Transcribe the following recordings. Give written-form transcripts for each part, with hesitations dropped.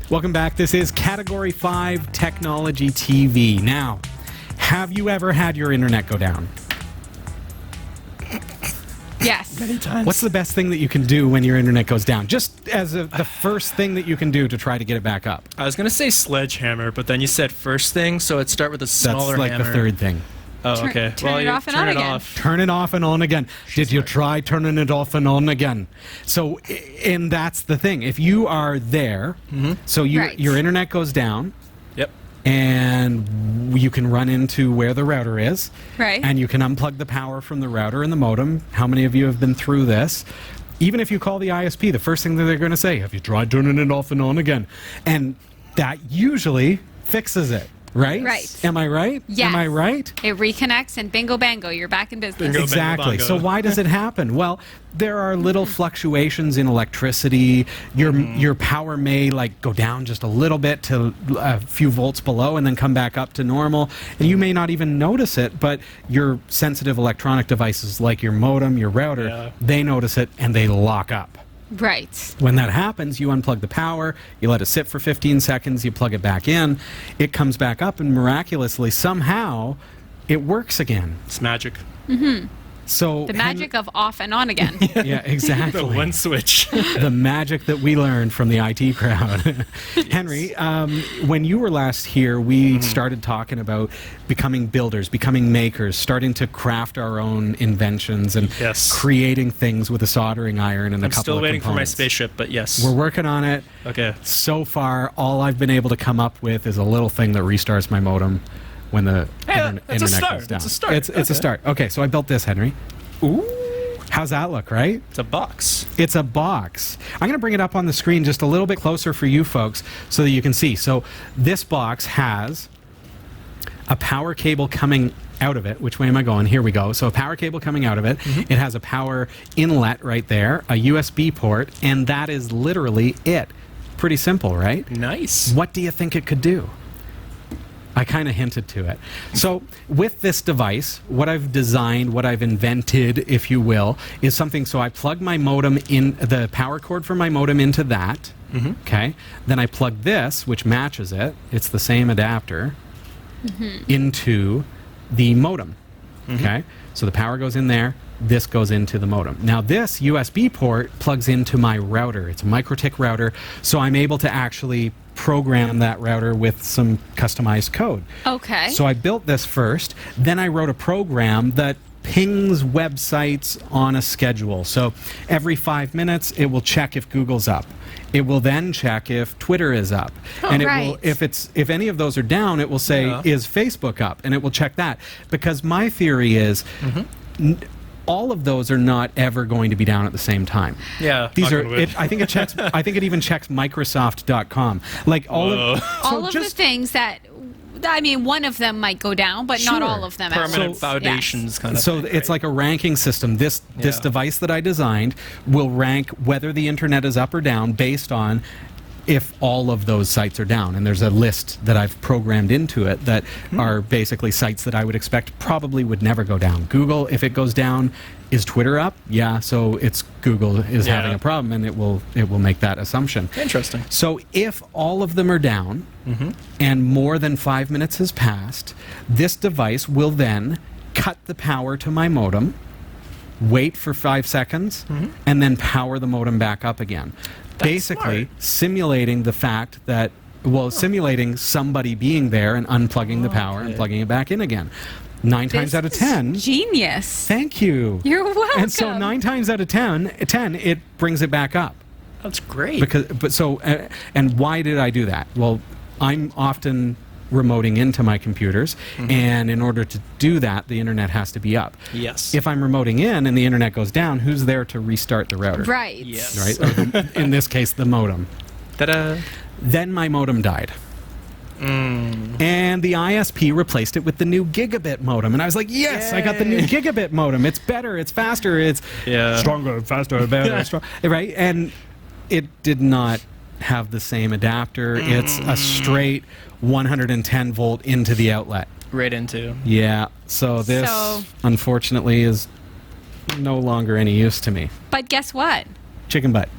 Welcome back. This is Category 5 Technology TV. Now, have you ever had your internet go down? Yes. Many times. What's the best thing that you can do when your internet goes down? Just as the first thing that you can do to try to get it back up. I was going to say sledgehammer, but then you said first thing, so it'd start with a smaller That's like hammer. the third thing. Oh, okay. Turn it off and on again. Turn it off and on again. Did you try turning it off and on again? So, and that's the thing. If you are there, so your internet goes down, Yep. and you can run into where the router is, Right. and you can unplug the power from the router and the modem. How many of you have been through this? Even if you call the ISP, the first thing that they're going to say, have you tried turning it off and on again? And that usually fixes it. Right? Right. Am I right? Yes. Am I right? It reconnects and bingo bango, you're back in business. Bingo. Exactly. bango. So why does it happen? Well, there are little fluctuations in electricity. Your power may like go down just a little bit to a few volts below and then come back up to normal. And you may not even notice it, but your sensitive electronic devices like your modem, your router, they notice it and they lock up. Right. When that happens, you unplug the power, you let it sit for 15 seconds, you plug it back in, it comes back up, and miraculously, somehow, it works again. It's magic. So The magic of off and on again. Yeah, exactly. The one switch. The magic that we learned from the IT crowd. Henry, when you were last here, we started talking about becoming builders, becoming makers, starting to craft our own inventions and creating things with a soldering iron and a couple of components. I'm still waiting for my spaceship, but yes. We're working on it. Okay. So far, all I've been able to come up with is a little thing that restarts my modem when the internet goes down. It's a start. It's a start. Okay, so I built this, Henry. Ooh. How's that look, right? It's a box. It's a box. I'm going to bring it up on the screen just a little bit closer for you folks so that you can see. So this box has a power cable coming out of it. Which way am I going? Here we go. So a power cable coming out of it. It has a power inlet right there, a USB port, and that is literally it. Pretty simple, right? Nice. What do you think it could do? I kind of hinted to it. So with this device, what I've designed, what I've invented, if you will, is something. So I plug my modem in, the power cord for my modem into that. Okay. Then I plug this, which matches it. It's the same adapter into the modem. Okay. So the power goes in there. This goes into the modem. Now this USB port plugs into my router. It's a MikroTik router. So I'm able to actually program that router with some customized code. Okay. So I built this first, then I wrote a program that pings websites on a schedule. So every 5 minutes it will check if Google's up. It will then check if Twitter is up. And it will, if any of those are down, it will say, is Facebook up? And it will check that. Because my theory is all of those are not ever going to be down at the same time. Yeah. These are. I think it checks. I think it even checks Microsoft.com. Like all of the things that. I mean, one of them might go down, but not all of them. Permanent foundations kind of So thing, it's like a ranking system. This device that I designed will rank whether the internet is up or down based on if all of those sites are down. And there's a list that I've programmed into it that are basically sites that I would expect probably would never go down. Google, if it goes down, is Twitter up? Yeah, so it's Google is having a problem, and it will make that assumption. Interesting. So if all of them are down and more than 5 minutes has passed, this device will then cut the power to my modem, wait for 5 seconds, and then power the modem back up again. Basically simulating the fact that, simulating somebody being there and unplugging the power and plugging it back in again. 9 times out of 10. Genius. Thank you. You're welcome. And so 9 times out of 10, it brings it back up. That's great. And why did I do that? Well, I'm often remoting into my computers, and in order to do that, the internet has to be up. Yes. If I'm remoting in and the internet goes down, who's there to restart the router? Right. Yes. Right? Or in this case, the modem. Ta-da. Then my modem died. And the ISP replaced it with the new gigabit modem. And I was like, yes, I got the new gigabit modem. It's better, it's faster, it's stronger, faster, better, stronger. Right? And it did not have the same adapter. It's a straight 110 volt into the outlet. Right into. Yeah. So this, unfortunately, is no longer any use to me. But guess what? Chicken butt.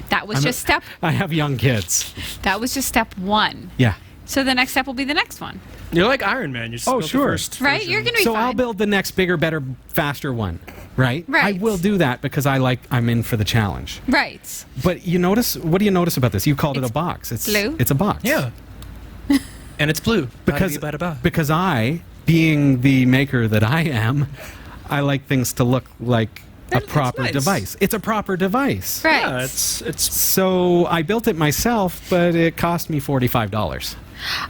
That was just step. I have young kids. That was just step one. Yeah. So the next step will be the next one, You're like Iron Man. You just built the sure. first right? version. You're gonna be So fine. I'll build the next bigger, better, faster one, right? Right. I will do that because I'm in for the challenge. Right. But what do you notice about this? You called it It's a box. It's blue. It's a box. Yeah. And it's blue. Because Ba-da-dee-ba-da-ba. because I, being the maker that I am, I like things to look like a It's proper nice. device. It's a proper device. Right. Yeah, it's So I built it myself, but it cost me $45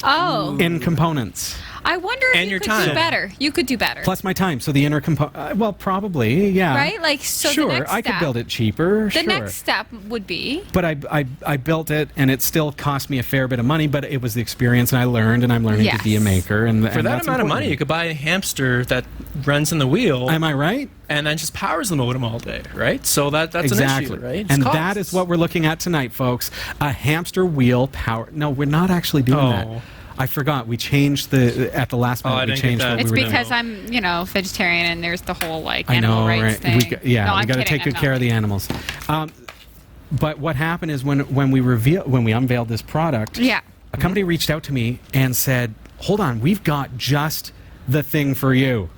Oh, in components. I wonder if And you your could time. do better. You could do better. Plus my time. So the inner component, well, probably, yeah. Right? Like, so the sure, next I could step- build it cheaper. The sure. next step would be But I built it, and it still cost me a fair bit of money. But it was the experience, and I learned, and I'm learning to be a Yes. maker. And for that amount of money, you could buy a hamster that runs in the wheel Am I right? and then just powers the modem all day, right? So that's Exactly. an issue, right? And It's that is what we're looking at tonight, folks. A hamster wheel power. No, we're not actually doing that. Oh. I forgot. We changed at the last minute. I We didn't get changed that. what it's we were doing. because I'm, vegetarian and there's the whole like I animal know, rights right? thing. We got I'm to kidding, take I'm good not. care of the animals. But what happened is when we unveiled this product, Yeah. a company reached out to me and said, "Hold on, we've got just the thing for you."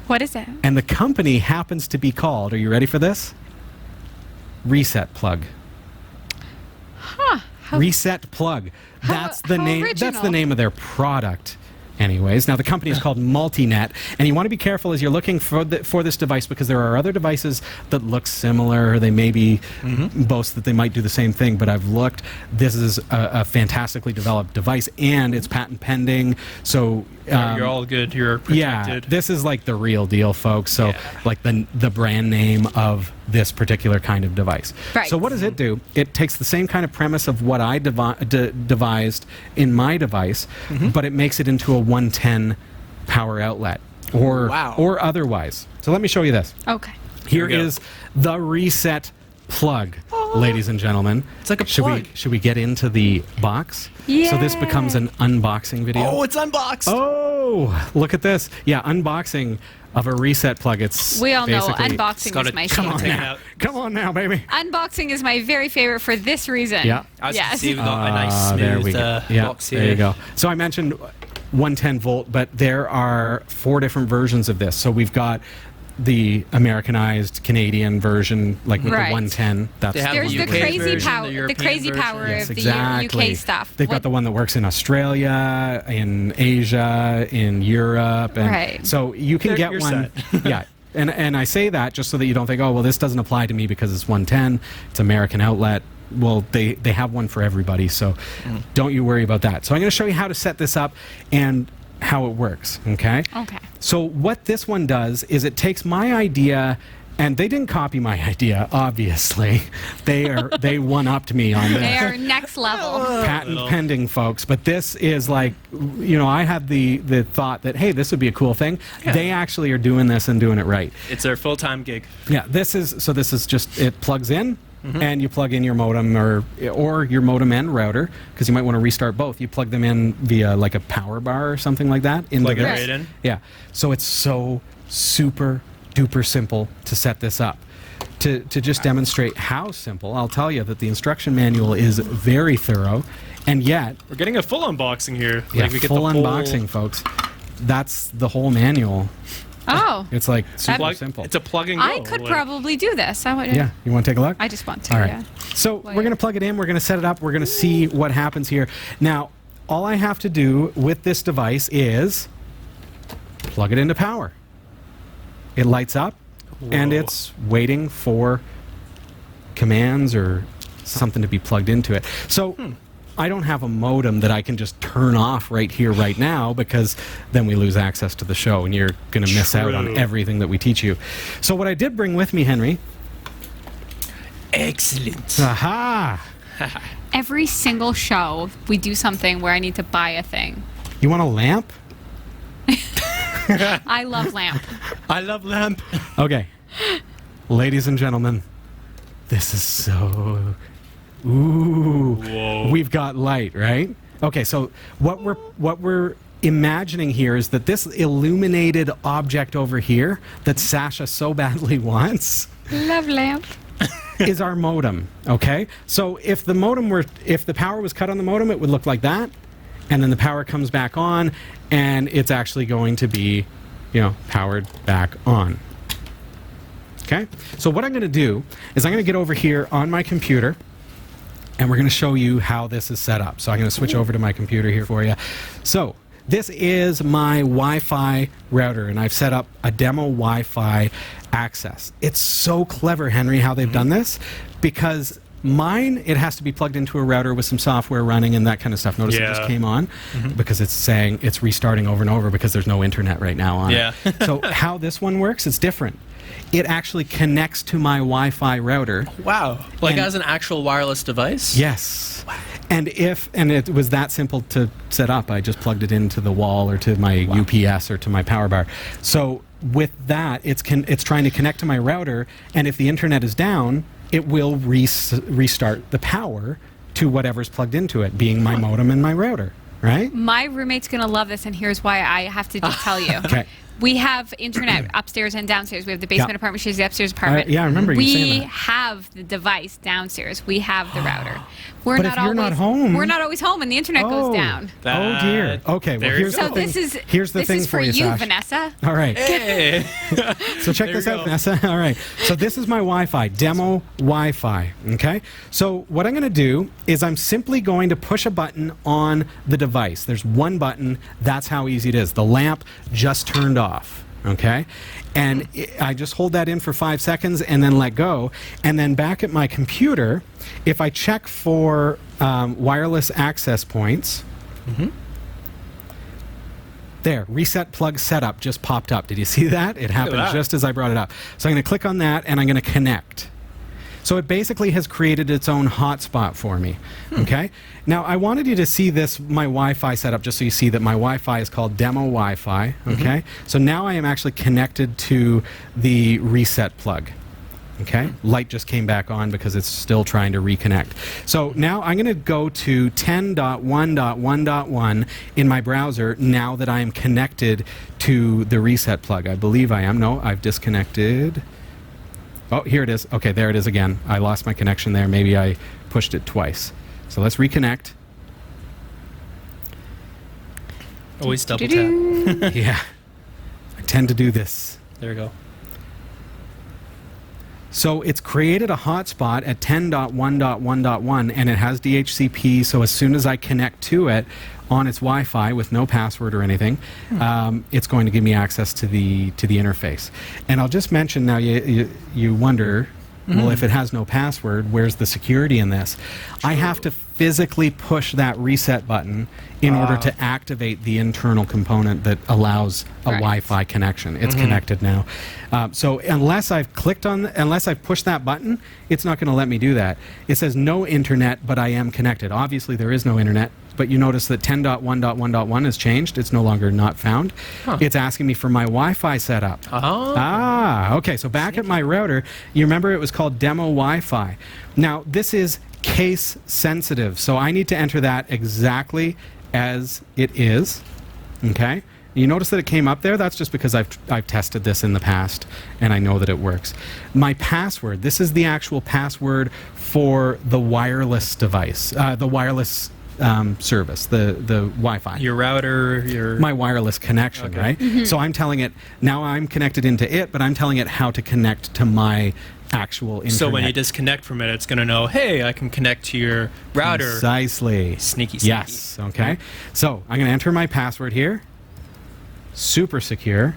What is it? And the company happens to be called. Are you ready for this? ResetPlug. Huh. ResetPlug. That's the how name. That's original. the name of their product. Anyways, now the company is called Multinet, and you want to be careful as you're looking for this device because there are other devices that look similar. They maybe boast that they might do the same thing, but I've looked. This is a fantastically developed device, and it's patent pending. So You're all good. You're yeah, protected. this is like the real deal, folks. So, Yeah. like the brand name of this particular kind of device. Right. So, what does it do? It takes the same kind of premise of what I devised in my device, but it makes it into a 110 power outlet, or Wow. or otherwise. So, let me show you this. Okay. Here we go. is the ResetPlug, ladies and gentlemen. It's like a should plug. should we get into the box? So this Yay. becomes an unboxing video. Oh, it's unboxed. Oh, look at this. Yeah, unboxing of a ResetPlug. It's We all know basically- unboxing gotta is my come on favorite. now. Come on now, baby. Unboxing is my very favorite for this reason. Yeah. As you can Yes. see, we got a nice There we smooth go. Yeah, box here. there you go. So I mentioned 110 volt, but there are 4 different versions of this. So we've got the Americanized Canadian version, like with Right. the 110. That's They have There's the UK crazy version, power, the the European crazy version. power Yes, of exactly. the UK stuff. They've got the one that works in Australia, in Asia, in Europe, and Right. so you can get You're one. Yeah, and I say that just so that you don't think, oh, well, this doesn't apply to me because it's 110. It's American outlet. Well, they have one for everybody, so don't you worry about that. So I'm going to show you how to set this up and how it works. Okay. Okay. So what this one does is it takes my idea, and they didn't copy my idea, obviously. They one-upped me on this. They are next level. Patent Little. pending, folks. But this is like, I had the thought that, hey, this would be a cool thing. Yeah. They actually are doing this and doing it right. It's their full-time gig. Yeah, this is just, it plugs in, and you plug in your modem or your modem and router, because you might want to restart both. You plug them in via like a power bar or something like that. Into Plug it this. right in. Yeah. So it's so super duper simple to set this up. To just demonstrate how simple, I'll tell you that the instruction manual is very thorough, and yet, We're getting a full unboxing here. yeah, Like we get full the whole unboxing, folks. That's the whole manual. Oh. It's like super plug. simple. It's a plug and go. I could like- probably do this. Yeah, you want to take a look? I just want to, All right. yeah. So Well, we're yeah. going to plug it in. We're going to set it up. We're going to see what happens here. Now, all I have to do with this device is plug it into power. It lights up, and Whoa. it's waiting for commands or something to be plugged into it. So I don't have a modem that I can just turn off right here, right now, because then we lose access to the show, and you're going to miss out on True. everything that we teach you. So what I did bring with me, Henry, Excellent. aha! Every single show, we do something where I need to buy a thing. You want a lamp? I love lamp. I love lamp. Okay. Ladies and gentlemen, this is so... Ooh. Whoa. We've got light, right? Okay, so what we're imagining here is that this illuminated object over here that Sasha so badly wants Love lamp. is our modem, okay? So if the power was cut on the modem, it would look like that, and then the power comes back on, and it's actually going to be, powered back on. Okay? So what I'm going to do is I'm going to get over here on my computer, and we're going to show you how this is set up. So I'm going to switch over to my computer here for you. So this is my Wi-Fi router, and I've set up a demo Wi-Fi access. It's so clever, Henry, how they've done this, because mine, it has to be plugged into a router with some software running and that kind of stuff. Notice it just came on because it's saying it's restarting over and over because there's no internet right now on it. So how this one works, it's different. It actually connects to my Wi-Fi router. Wow. Like as an actual wireless device? Yes. Wow. And it was that simple to set up. I just plugged it into the wall or to my UPS or to my power bar. So with that, it's trying to connect to my router, and if the internet is down, it will restart the power to whatever's plugged into it, being my modem and my router, right? My roommate's going to love this, and here's why I have to just tell you. Okay. We have internet upstairs and downstairs. We have the basement apartment. She has the upstairs apartment. Yeah, I remember you saying that. We have the device downstairs. We have the router. But if you're not home... We're not always home, and the internet goes down. Oh, dear. Okay, well, here's the thing. Here's the thing for you, Sash. Vanessa. All right. Hey. So check this out, Vanessa. All right. So this is my Wi-Fi, demo Wi-Fi, okay? So what I'm going to do is I'm simply going to push a button on the device. There's one button. That's how easy it is. The lamp just turned off, okay? And I just hold that in for 5 seconds and then let go. And then back at my computer, if I check for wireless access points, there, ResetPlug setup just popped up. Did you see that? It happened just as I brought it up. So I'm going to click on that and I'm going to connect. So it basically has created its own hotspot for me. Okay? Now, I wanted you to see my Wi-Fi setup just so you see that my Wi-Fi is called demo Wi-Fi. Okay? So now I am actually connected to the ResetPlug. Okay? Light just came back on because it's still trying to reconnect. So now I'm going to go to 10.1.1.1 in my browser now that I am connected to the ResetPlug. I believe I am. No, I've disconnected. Oh, here it is. Okay, there it is again. I lost my connection there. Maybe I pushed it twice. So let's reconnect. Always double tap. Yeah. I tend to do this. There we go. So it's created a hotspot at 10.1.1.1 and it has DHCP, so as soon as I connect to it on its Wi-Fi with no password or anything, it's going to give me access to the interface. And I'll just mention now, you wonder, well, if it has no password, where's the security in this? I have to physically push that reset button in order to activate the internal component that allows a Wi-Fi connection. It's connected now. So unless I've pushed that button, it's not going to let me do that. It says no internet, but I am connected. Obviously, there is no internet, but you notice that 10.1.1.1 has changed. It's no longer not found. It's asking me for my Wi-Fi setup. Okay. So back at my router, you remember it was called demo Wi-Fi. Now, this is case sensitive, so I need to enter that exactly as it is. Okay? You notice that it came up there? That's just because I've tested this in the past and I know that it works. My password, this is the actual password for the wireless device, the wireless service, the Wi-Fi. Your router, my wireless connection, right? So I'm telling it, now I'm connected into it, but I'm telling it how to connect to my actual internet. So when you disconnect from it, it's going to know, hey, I can connect to your router. Precisely. Sneaky. Yes, okay. So I'm going to enter my password here. Super secure.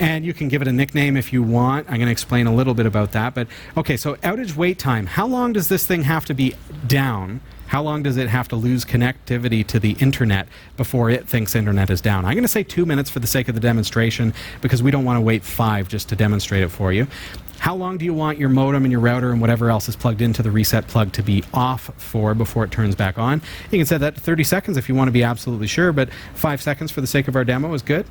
And you can give it a nickname if you want. I'm going to explain a little bit about that. But, okay, so outage wait time. How long does this thing have to be down? How long does it have to lose connectivity to the internet before it thinks internet is down? I'm going to say 2 minutes for the sake of the demonstration because we don't want to wait 5 just to demonstrate it for you. How long do you want your modem and your router and whatever else is plugged into the ResetPlug to be off for before it turns back on? You can set that to 30 seconds if you want to be absolutely sure, but 5 seconds for the sake of our demo is good.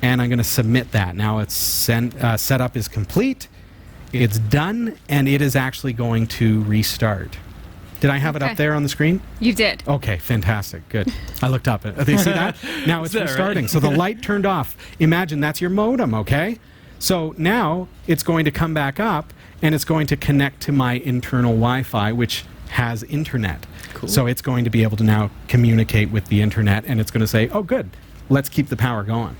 And I'm going to submit that. Now it's setup is complete, it's done, and it is actually going to restart. Did I have it Okay. up there on the screen? You did. Okay, fantastic. Good. I looked up. They see that? Now it's Is that restarting. right? So the light turned off. Imagine that's your modem, okay? So now it's going to come back up and it's going to connect to my internal Wi-Fi, which has internet. Cool. So it's going to be able to now communicate with the internet, and it's going to say, oh, good, let's keep the power going.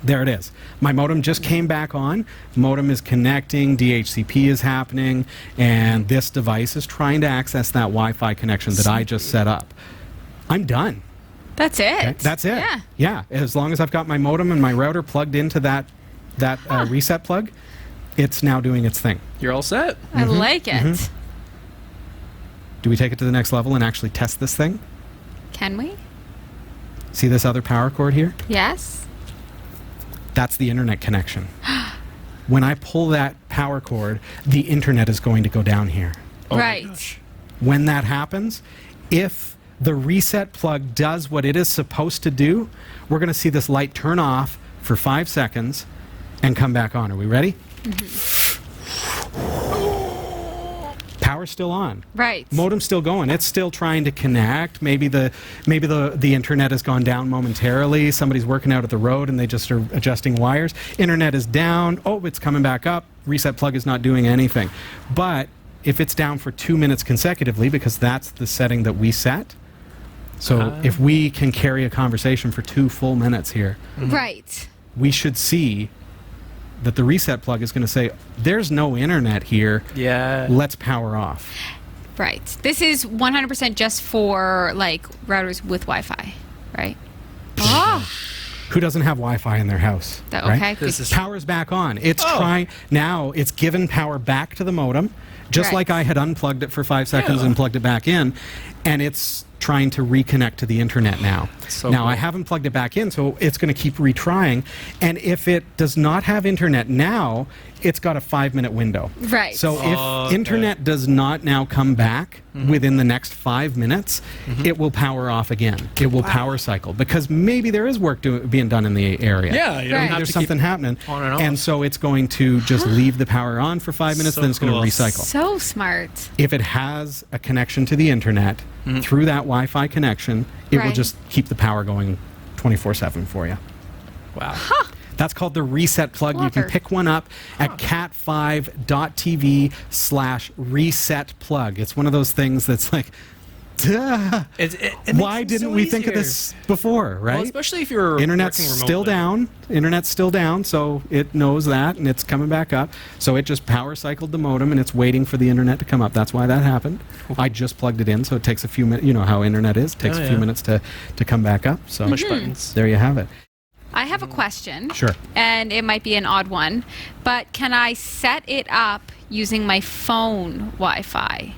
There it is. My modem just came back on. Modem is connecting, DHCP is happening, and this device is trying to access that Wi-Fi connection that I just set up. I'm done. That's it. Okay? That's it. Yeah. Yeah. As long as I've got my modem and my router plugged into that reset plug, it's now doing its thing. You're all set. I like it. Do we take it to the next level and actually test this thing? Can we? See this other power cord here? Yes. That's the internet connection. When I pull that power cord, the internet is going to go down here. Oh my Right. gosh. When that happens, if the reset plug does what it is supposed to do, we're going to see this light turn off for 5 seconds and come back on. Are we ready? Power's still on. Right. Modem's still going. It's still trying to connect. Maybe the internet has gone down momentarily. Somebody's working out at the road and they just are adjusting wires. Internet is down. Oh, it's coming back up. Reset plug is not doing anything. But if it's down for 2 minutes consecutively, because that's the setting that we set, so if we can carry a conversation for 2 full minutes here, Right. we should see that the reset plug is going to say, there's no internet here. Yeah. Let's power off. Right. This is 100% just for like routers with Wi-Fi, right? Oh, Who doesn't have Wi-Fi in their house? that, right? okay. This is Power's back on. It's Oh. trying now. It's given power back to the modem, just Right. like I had unplugged it for 5 seconds Yeah. and plugged it back in, and it's trying to reconnect to the internet now. So now cool. I haven't plugged it back in, so it's going to keep retrying. And if it does not have internet now, it's got a 5-minute window. Right. So if Okay. internet does not now come back within the next 5 minutes, it will power off again. It will power cycle because maybe there is work being done in the area. Yeah, you don't Right. have There's to something keep happening, on and off. so it's going to just leave the power on for 5 minutes, So then it's going cool. to recycle. So smart. If it has a connection to the internet through that Wi-Fi connection, it will Right. just keep the power going 24/7 for you. Wow. That's called the reset plug. You can Clever. pick one up at cat5.tv/reset plug. It's one of those things that's like, duh. It Why makes it didn't so we think of easier. this before, right? Well, especially if you're Internet's working still remotely. down. Internet's still down, so it knows that, and it's coming back up. So it just power cycled the modem, and it's waiting for the internet to come up. That's why that happened. I just plugged it in, so it takes a few minutes. You know how internet is. It takes Oh, a few yeah. minutes to come back up. So Push buttons. there you have it. I have a question. Sure. And it might be an odd one, but can I set it up using my phone Wi-Fi?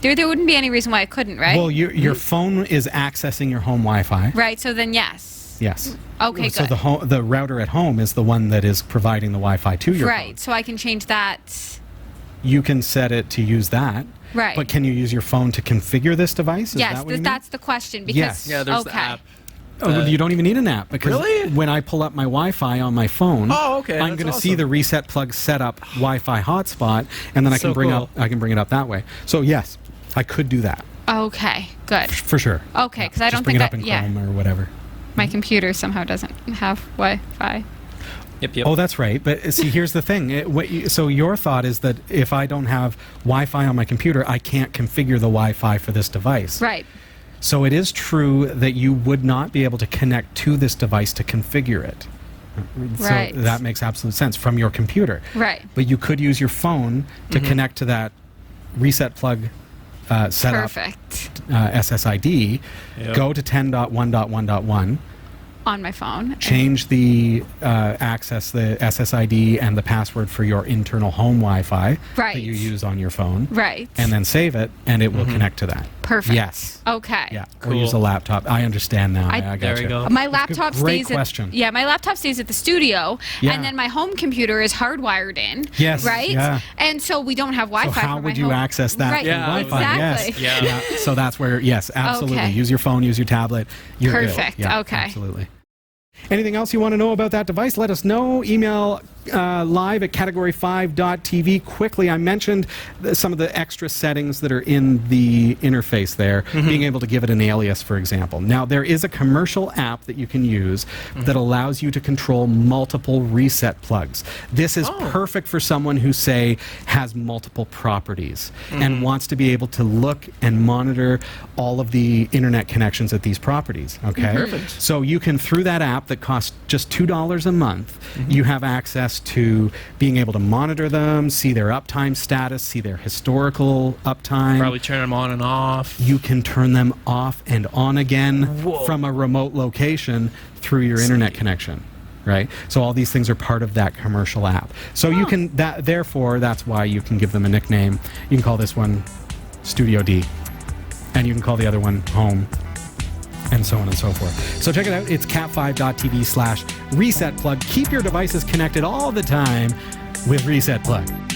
There wouldn't be any reason why I couldn't, right? Well, your phone is accessing your home Wi-Fi. Right. So then, yes. Yes. Okay. So good. the router at home is the one that is providing the Wi-Fi to your Right. phone. So I can change that. You can set it to use that. Right. But can you use your phone to configure this device? Is Yes. that what you mean? That's the question. Because Yes. Yeah, there's okay. the app. Oh, you don't even need an app because Really? when I pull up my Wi-Fi on my phone, Oh, okay, I'm that's going to see awesome. the reset plug setup Wi-Fi hotspot, and then I So can bring cool. I can bring it up that way. So yes, I could do that Okay. Good. for sure. Okay. Because I Just don't bring think it up in Chrome or whatever. my computer somehow doesn't have Wi-Fi. Yep, yep. Oh, that's right. But see, here's the thing. So your thought is that if I don't have Wi-Fi on my computer, I can't configure the Wi-Fi for this device. Right. So it is true that you would not be able to connect to this device to configure it. Right. So that makes absolute sense from your computer. Right. But you could use your phone to connect to that reset plug setup Perfect. SSID, Yep. go to 10.1.1.1, On my phone. change the access, the SSID and the password for your internal home Wi-Fi Right. that you use on your phone, Right. and then save it, and it will connect to that. Perfect. Yes. Okay. Yeah. Cool. Or use a laptop. I understand now. I got There we you. go. My laptop Great stays question. at my laptop stays at the studio, Yeah. and then my home computer is hardwired in. Yes, Right. yeah. And so we don't have So Wi-Fi. how for would my you home. access that Right. through Yeah, Wi-Fi? exactly. Yes. Yeah. So that's where, yes, absolutely. Okay. Use your phone, use your tablet. You're good. Perfect. Yeah, Okay. Absolutely. Anything else you want to know about that device? Let us know. Email live at category5.tv. Quickly, I mentioned some of the extra settings that are in the interface there, being able to give it an alias, for example. Now, there is a commercial app that you can use that allows you to control multiple reset plugs. This is perfect for someone who, say, has multiple properties and wants to be able to look and monitor all of the internet connections at these properties. Okay, Perfect. So you can, through that app that costs just $2 a month, you have access to being able to monitor them, see their uptime status, see their historical uptime. Probably turn them on and off. You can turn them off and on again from a remote location through your internet connection. Right? So all these things are part of that commercial app. So you can, therefore, that's why you can give them a nickname. You can call this one Studio D, and you can call the other one Home, and so on and so forth. So check it out. It's cat5.tv/ResetPlug. Keep your devices connected all the time with ResetPlug.